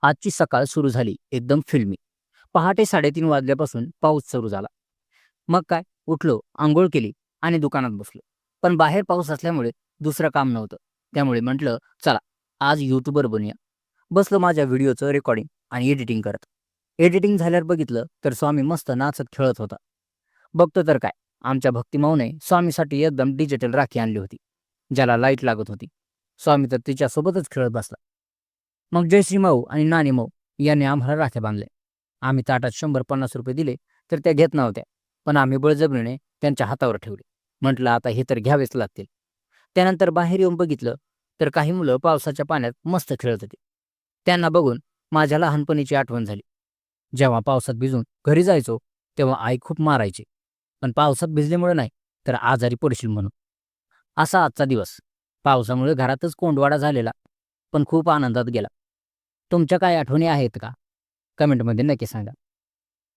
आजची सकाळ सुरू झाली एकदम फिल्मी. पहाटे 3:30 वाजल्यापासून पाऊस सुरू झाला. मग काय, उठलो, अंघोळ केली आणि दुकानात बसलो. पण बाहेर पाऊस असल्यामुळे दुसरं काम नव्हतं. त्यामुळे म्हटलं, चला आज यूट्यूबर बनूया. बसलो माझ्या व्हिडिओचं रेकॉर्डिंग आणि एडिटिंग करत. एडिटिंग झाल्यावर बघितलं तर स्वामी मस्त नाचत खेळत होता. बघतो तर काय, आमच्या भक्तिमाऊने स्वामीसाठी एकदम डिजिटल राखी आणली होती, ज्याला लाईट लागत होती. स्वामी तर तिच्यासोबतच खेळत बसला. मग जयश्री माऊ आणि नानी माऊ यांनी आम्हाला राख्या बांधल्या. आम्ही ताटात 100-50 रुपये दिले तर त्या घेत नव्हत्या, पण आम्ही बळजबरीने त्यांच्या हातावर ठेवले. म्हटलं आता हे तर घ्यावेच लागतील. त्यानंतर बाहेर येऊन बघितलं तर काही मुलं पावसाच्या पाण्यात मस्त खेळत होती. त्यांना बघून माझ्या लहानपणीची आठवण झाली. जेव्हा पावसात भिजून घरी जायचो तेव्हा आई खूप मारायची, पण पावसात भिजल्यामुळे नाही तर आजारी पडशील म्हणून. असा आजचा दिवस. पावसामुळे घरातच कोंडवाडा झालेला, पण खूप आनंदात गेला. तुमच्या काय आठवणी आहेत का? कमेंटमध्ये नक्की सांगा.